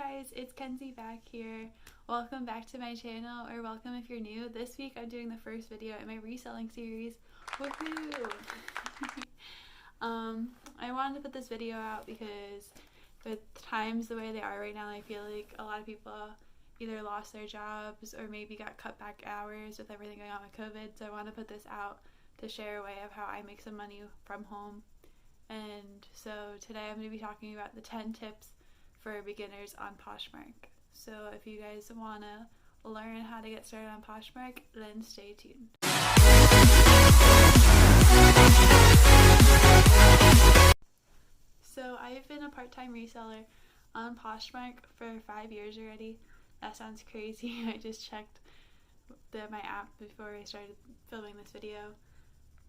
guys, it's Kenzie back here. Welcome back to my channel, or welcome if you're new. This week I'm doing the first video in my reselling series. Woohoo! I wanted to put this video out because with times the way they are right now, I feel like a lot of people either lost their jobs or maybe got cut back hours with everything going on with COVID. So I want to put this out to share a way of how I make some money from home. And so today I'm going to be talking about the 10 tips for beginners on Poshmark. So if you guys want to learn how to get started on Poshmark, then stay tuned. So I've been a part-time reseller on Poshmark for 5 years already. That sounds crazy. I just checked my app before I started filming this video.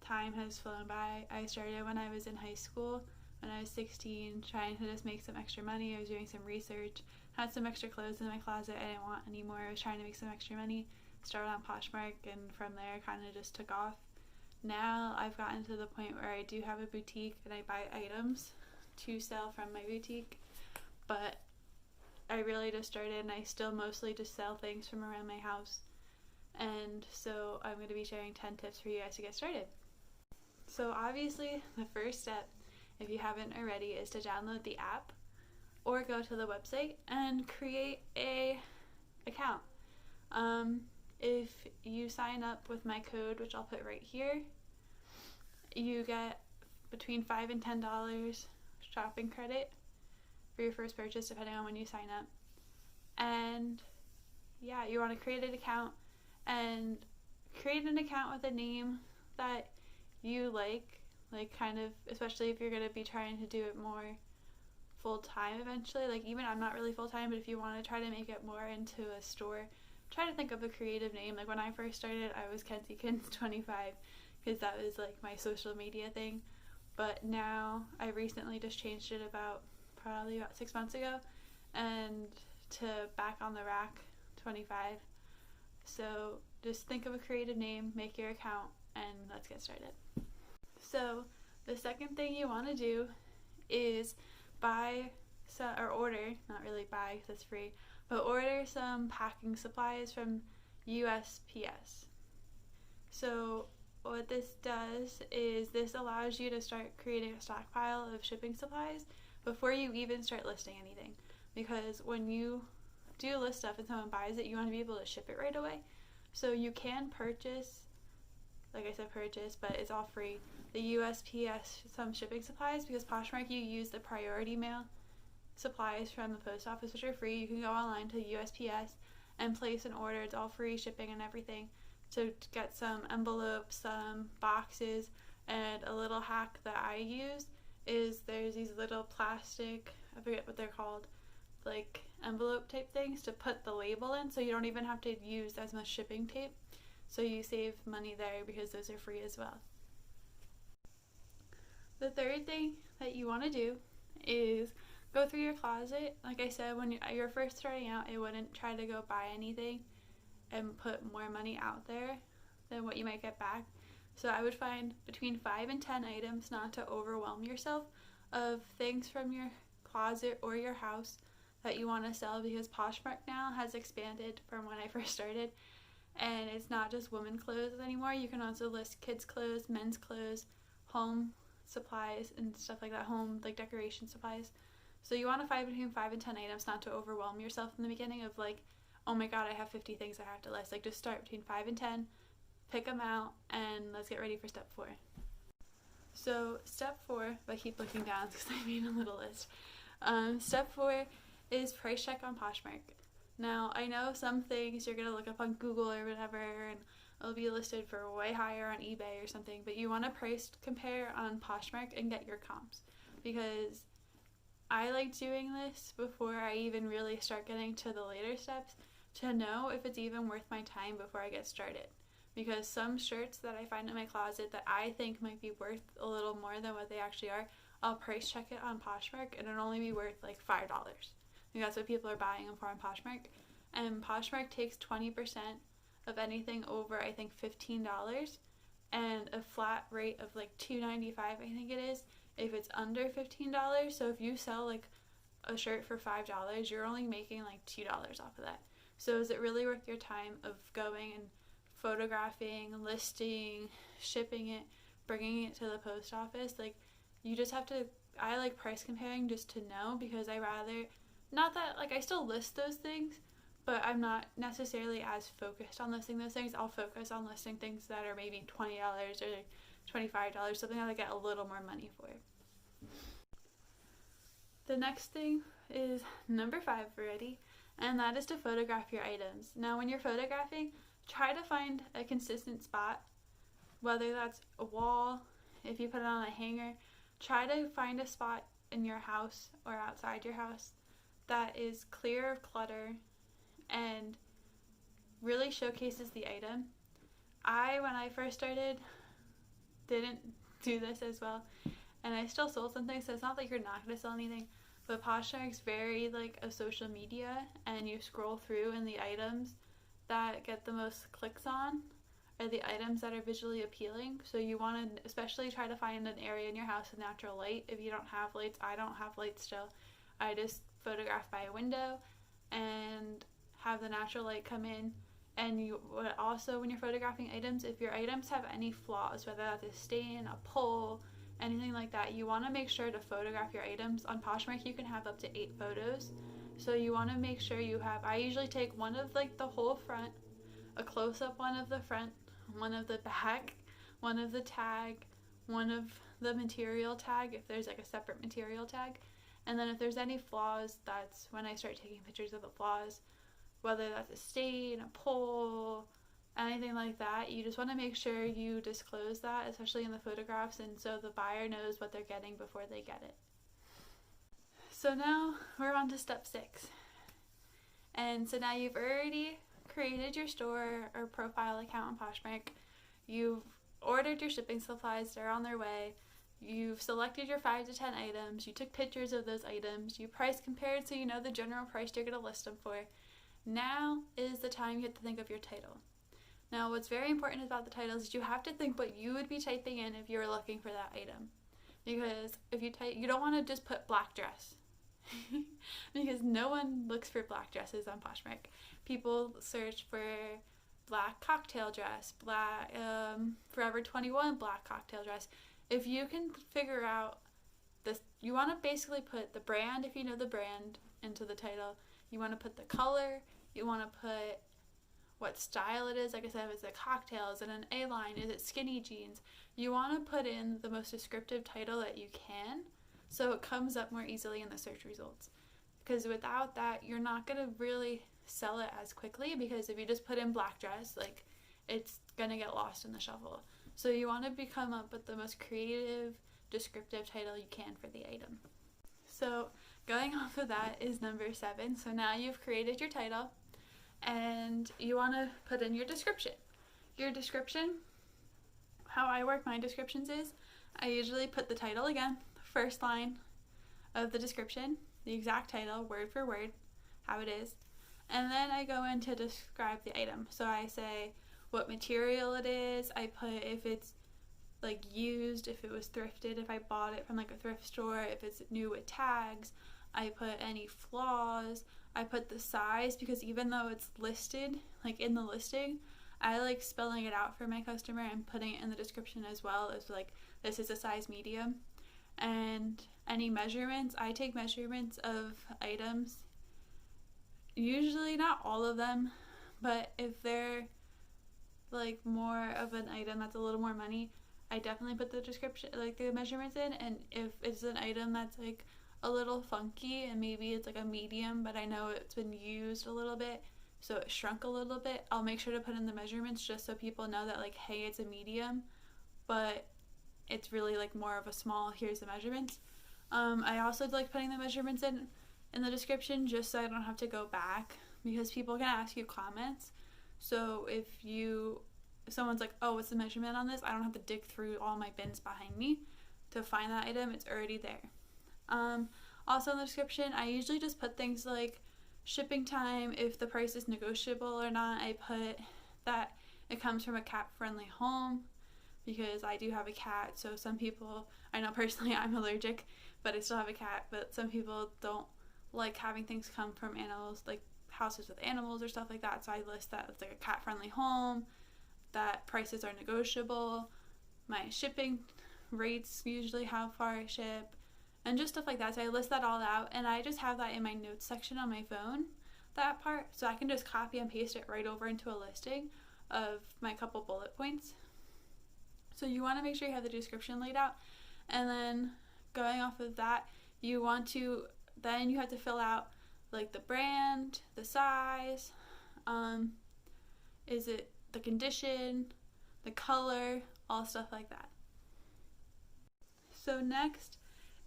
Time has flown by. I started when I was in high school, when I was 16, trying to just make some extra money. I was doing some research, had some extra clothes in my closet I didn't want anymore. I was trying to make some extra money, started on Poshmark, and from there kind of just took off. Now I've gotten to the point where I do have a boutique and I buy items to sell from my boutique, but I really just started and I still mostly just sell things from around my house. And so I'm going to be sharing 10 tips for you guys to get started. So obviously the first step, if you haven't already, is to download the app or go to the website and create a account. If you sign up with my code, which I'll put right here, you get between $5 and $10 shopping credit for your first purchase, depending on when you sign up. And yeah, you want to create an account and create an account with a name that you like kind of, especially if you're going to be trying to do it more full-time eventually. Like, even I'm not really full-time, but if you want to try to make it more into a store, try to think of a creative name. Like, when I first started, I was kenziemarie because that was like my social media thing. But now I recently just changed it probably about 6 months ago, and to Back on the Rack 25. So just think of a creative name, make your account, and let's get started. So the second thing you want to do is order, not really buy because it's free, but order some packing supplies from USPS. So what this does is this allows you to start creating a stockpile of shipping supplies before you even start listing anything. Because when you do list stuff and someone buys it, you want to be able to ship it right away. So you can purchase, like I said, but it's all free, the USPS some shipping supplies, because Poshmark, you use the priority mail supplies from the post office, which are free. You can go online to USPS and place an order. It's all free shipping and everything. To get some envelopes, some boxes, and a little hack that I use is there's these little plastic, I forget what they're called, like envelope type things to put the label in, so you don't even have to use as much shipping tape. So you save money there because those are free as well. The third thing that you want to do is go through your closet. Like I said, when you're first starting out, I wouldn't try to go buy anything and put more money out there than what you might get back. So I would find between 5 and 10 items, not to overwhelm yourself, of things from your closet or your house that you want to sell, because Poshmark now has expanded from when I first started, and it's not just women clothes anymore. You can also list kids clothes, men's clothes, home supplies and stuff like that, home like decoration supplies. So you want to find between 5 and 10 items, not to overwhelm yourself in the beginning of like, oh my god, I have 50 things I have to list. Like, just start between 5 and 10, pick them out, and let's get ready for step 4. So step 4, if I keep looking down because I made a little list. Step 4 is price check on Poshmark. Now, I know some things you're going to look up on Google or whatever, and it'll be listed for way higher on eBay or something, but you want to price compare on Poshmark and get your comps, because I like doing this before I even really start getting to the later steps to know if it's even worth my time before I get started. Because some shirts that I find in my closet that I think might be worth a little more than what they actually are, I'll price check it on Poshmark and it'll only be worth like $5. And that's what people are buying them for on Poshmark. And Poshmark takes 20% of anything over, I think, $15, and a flat rate of like $2.95, I think it is, if it's under $15. So if you sell like a shirt for $5, you're only making like $2 off of that. So is it really worth your time of going and photographing, listing, shipping it, bringing it to the post office? Like, you just have to, I like price comparing just to know, because I rather, not that, like, I still list those things, but I'm not necessarily as focused on listing those things. I'll focus on listing things that are maybe $20 or $25, something that I get a little more money for. The next thing is number 5 already, and that is to photograph your items. Now, when you're photographing, try to find a consistent spot, whether that's a wall, if you put it on a hanger. Try to find a spot in your house or outside your house that is clear of clutter and really showcases the item. When I first started, didn't do this as well, and I still sold some things, so it's not like you're not going to sell anything, but Poshmark's very like a social media, and you scroll through, and the items that get the most clicks on are the items that are visually appealing. So you want to especially try to find an area in your house with natural light. If you don't have lights, I don't have lights still, I just photograph by a window and have the natural light come in. And you also, when you're photographing items, if your items have any flaws, whether that's a stain, a pull, anything like that, you want to make sure to photograph your items. On Poshmark, you can have up to 8 photos. So you want to make sure you have, I usually take one of like the whole front, a close-up one of the front, one of the back, one of the tag, one of the material tag, if there's like a separate material tag. And then if there's any flaws, that's when I start taking pictures of the flaws, whether that's a stain, a pull, anything like that. You just want to make sure you disclose that, especially in the photographs, and so the buyer knows what they're getting before they get it. So now we're on to step 6. And so now you've already created your store or profile account on Poshmark. You've ordered your shipping supplies, they're on their way. You've selected your 5 to 10 items. You took pictures of those items. You price compared so you know the general price you're going to list them for. Now is the time you have to think of your title. Now, what's very important about the title is you have to think what you would be typing in if you were looking for that item. Because if you type, you don't want to just put black dress. Because no one looks for black dresses on Poshmark. People search for black cocktail dress, black Forever 21 black cocktail dress. If you can figure out this, you want to basically put the brand, if you know the brand, into the title. You want to put the color. You want to put what style it is. Like I said, if it's a cocktail, is it an A-line, is it skinny jeans? You want to put in the most descriptive title that you can, so it comes up more easily in the search results. Because without that, you're not going to really sell it as quickly, because if you just put in black dress, like, it's going to get lost in the shuffle. So you want to come up with the most creative, descriptive title you can for the item. So going off of that is number 7. So now you've created your title, and you want to put in your description. Your description, how I work my descriptions is, I usually put the title again, first line of the description, the exact title, word for word, how it is, and then I go in to describe the item. So I say what material it is, I put if it's like used, if it was thrifted, if I bought it from like a thrift store, if it's new with tags, I put any flaws, I put the size, because even though it's listed, like in the listing, I like spelling it out for my customer and putting it in the description as well, as like, this is a size medium. And any measurements, I take measurements of items, usually not all of them, but if they're like more of an item that's a little more money, I definitely put the description, like the measurements in. And if it's an item that's like a little funky and maybe it's like a medium, but I know it's been used a little bit, so it shrunk a little bit, I'll make sure to put in the measurements just so people know that like, hey, it's a medium, but it's really like more of a small, here's the measurements. I also like putting the measurements in the description just so I don't have to go back, because people can ask you comments. So if someone's like, oh, what's the measurement on this? I don't have to dig through all my bins behind me to find that item. It's already there. Also in the description, I usually just put things like shipping time, if the price is negotiable or not. I put that it comes from a cat-friendly home, because I do have a cat. So some people, I know personally I'm allergic, but I still have a cat, but some people don't like having things come from animals, like houses with animals or stuff like that. So I list that it's like a cat friendly home, that prices are negotiable, my shipping rates, usually how far I ship, and just stuff like that. So I list that all out, and I just have that in my notes section on my phone, that part, so I can just copy and paste it right over into a listing of my couple bullet points. So you want to make sure you have the description laid out, and then going off of that, you have to fill out like the brand, the size, is it the condition, the color, all stuff like that. So next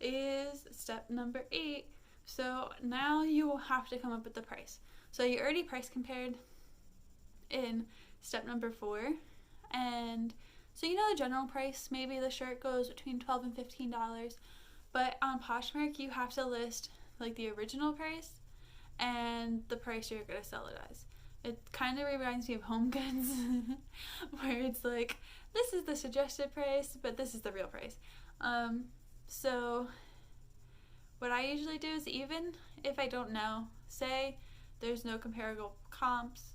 is step number 8. So now you will have to come up with the price. So you already price compared in step number 4, and so you know the general price, maybe the shirt goes between $12 and $15, but on Poshmark you have to list like the original price and the price you're going to sell it as. It kind of reminds me of Home Goods where it's like, this is the suggested price, but this is the real price. So what I usually do is, even if I don't know, say there's no comparable comps,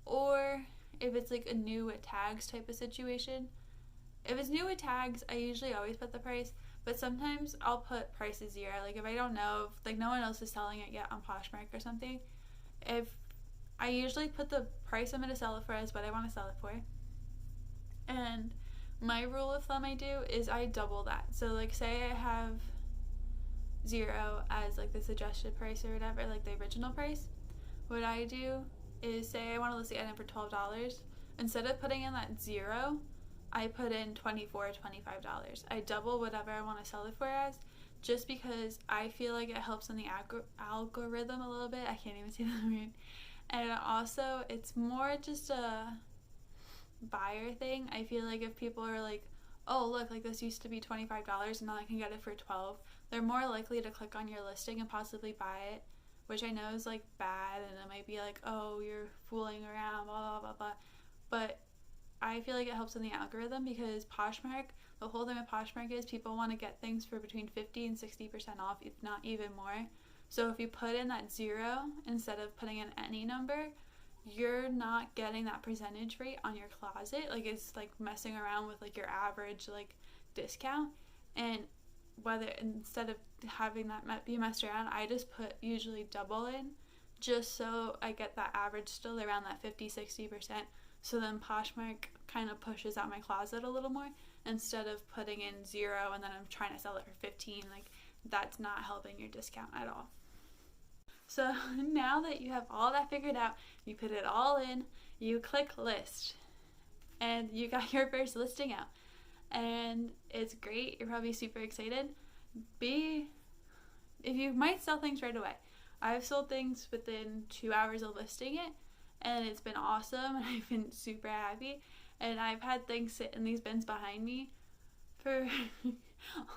or if it's like a new with tags type of situation. If it's new with tags, I usually always put the price, but sometimes I'll put price as 0. Like if I don't know, if like no one else is selling it yet on Poshmark or something, if I usually put the price I'm going to sell it for as what I want to sell it for. And my rule of thumb I do is I double that. So like say I have 0 as like the suggested price or whatever, like the original price. What I do is say I want to list the item for $12. Instead of putting in that 0, I put in $24 or $25. I double whatever I want to sell it for as, just because I feel like it helps in the algorithm a little bit. I can't even say that word. And also, it's more just a buyer thing. I feel like if people are like, oh look, like this used to be $25 and now I can get it for $12, they're more likely to click on your listing and possibly buy it, which I know is like bad, and it might be like, oh, you're fooling around, blah blah blah blah. But I feel like it helps in the algorithm, because Poshmark, the whole thing with Poshmark is people want to get things for between 50 and 60% off, if not even more. So if you put in that 0 instead of putting in any number, you're not getting that percentage rate on your closet. Like it's like messing around with like your average like discount. And whether instead of having that be messed around, I just put usually double in, just so I get that average still around that 50-60%. So then Poshmark kind of pushes out my closet a little more, instead of putting in 0 and then I'm trying to sell it for 15. Like that's not helping your discount at all. So now that you have all that figured out, you put it all in, you click list, and you got your first listing out. And it's great. You're probably super excited. If you might sell things right away. I've sold things within 2 hours of listing it, and it's been awesome, and I've been super happy. And I've had things sit in these bins behind me for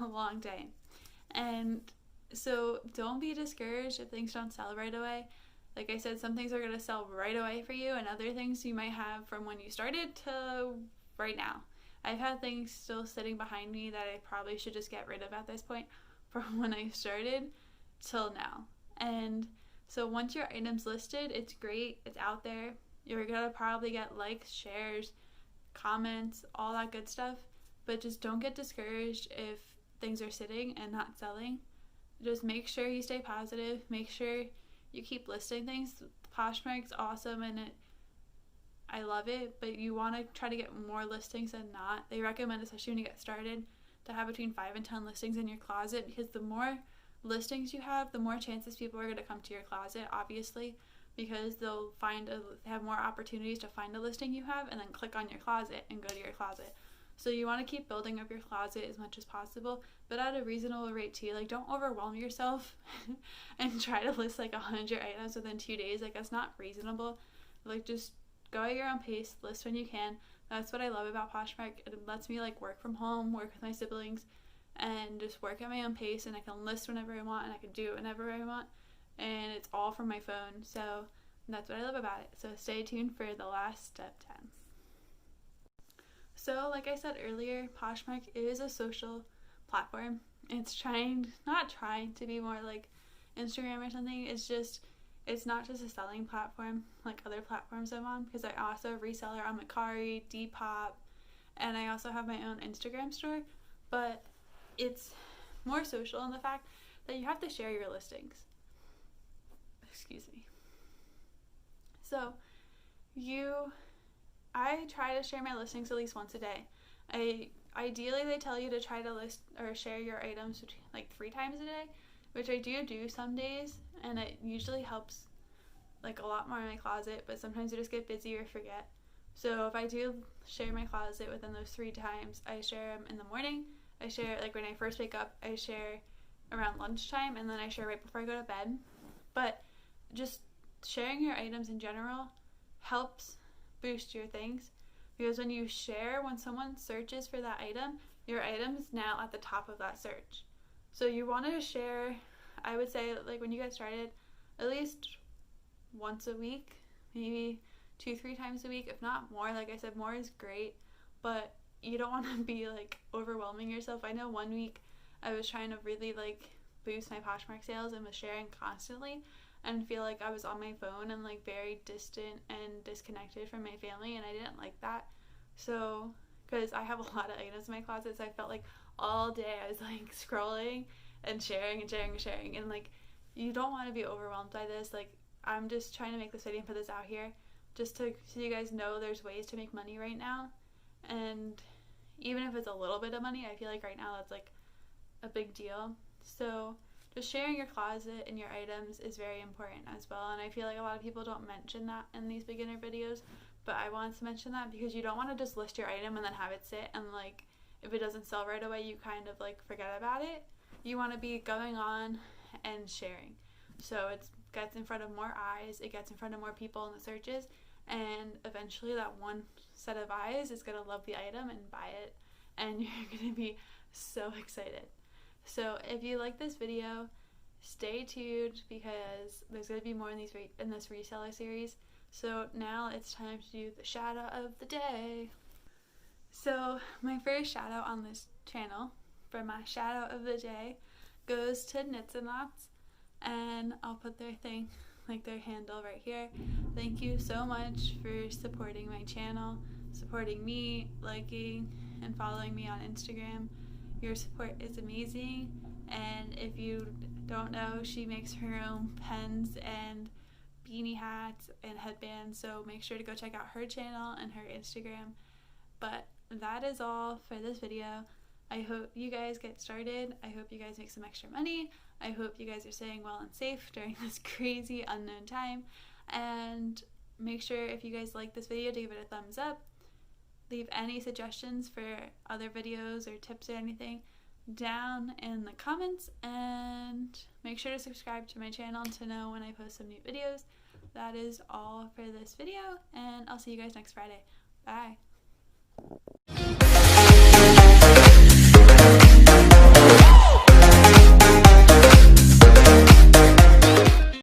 a long time. And so don't be discouraged if things don't sell right away. Like I said, some things are going to sell right away for you, and other things you might have from when you started to right now. I've had things still sitting behind me that I probably should just get rid of at this point, from when I started till now. And so once your item's listed, it's great, it's out there. You're going to probably get likes, shares, comments, all that good stuff. But just don't get discouraged if things are sitting and not selling. Just make sure you stay positive. Make sure you keep listing things. Poshmark's awesome, and I love it, but you want to try to get more listings than not. They recommend, especially when you get started, to have between 5 and 10 listings in your closet, because the more listings you have, the more chances people are going to come to your closet, obviously, because they have more opportunities to find a listing you have and then click on your closet and go to your closet. So you want to keep building up your closet as much as possible, but at a reasonable rate too. Like don't overwhelm yourself and try to list like 100 items within 2 days. Like that's not reasonable. Like just go at your own pace, list when you can. That's what I love about Poshmark. It lets me like work from home, work with my siblings, and just work at my own pace, and I can list whenever I want, and I can do it whenever I want, and it's all from my phone. So that's what I love about it. So stay tuned for the last step 10. So like I said earlier, Poshmark is a social platform. It's not trying to be more like Instagram or something. It's not just a selling platform like other platforms I'm on, because I also reseller on Mercari, Depop, and I also have my own Instagram store, but it's more social in the fact that you have to share your listings. Excuse me. So I try to share my listings at least once a day. Ideally they tell you to try to list or share your items like 3 times a day, which I do some days, and it usually helps like a lot more in my closet, but sometimes I just get busy or forget. So if I do share my closet within those 3 times, I share them in the morning, I share like when I first wake up, I share around lunchtime, and then I share right before I go to bed. But just sharing your items in general helps boost your things, because when you share, when someone searches for that item, your item is now at the top of that search. So you want to share, I would say, like when you get started, at least once a week, maybe 2-3 times a week, if not more. Like I said, more is great, but you don't want to be like overwhelming yourself. I know one week I was trying to really like boost my Poshmark sales and was sharing constantly, and feel like I was on my phone and like very distant and disconnected from my family, and I didn't like that. So because I have a lot of items in my closet, so I felt like all day I was like scrolling and sharing, and like you don't want to be overwhelmed by this. Like I'm just trying to make this video and put this out here just so you guys know there's ways to make money right now, and even if it's a little bit of money, I feel like right now that's like a big deal. So just sharing your closet and your items is very important as well, and I feel like a lot of people don't mention that in these beginner videos, but I wanted to mention that because you don't want to just list your item and then have it sit, and like if it doesn't sell right away, you kind of like forget about it. You want to be going on and sharing, so it gets in front of more eyes, it gets in front of more people in the searches, and eventually that one set of eyes is going to love the item and buy it, and you're going to be so excited. So if you like this video, stay tuned, because there's going to be more in this reseller series. So now it's time to do the shout out of the day. So my first shout out on this channel for my shout out of the day goes to Knits and Knots, and I'll put their thing, like their handle right here. Thank you so much for supporting my channel, supporting me, liking and following me on Instagram. Your support is amazing, and if you don't know, she makes her own pens and beanie hats and headbands, so make sure to go check out her channel and her Instagram. But that is all for this video. I hope you guys get started. I hope you guys make some extra money. I hope you guys are staying well and safe during this crazy unknown time, and make sure if you guys like this video to give it a thumbs up. Leave any suggestions for other videos or tips or anything down in the comments, and make sure to subscribe to my channel to know when I post some new videos. That is all for this video, and I'll see you guys next Friday. Bye!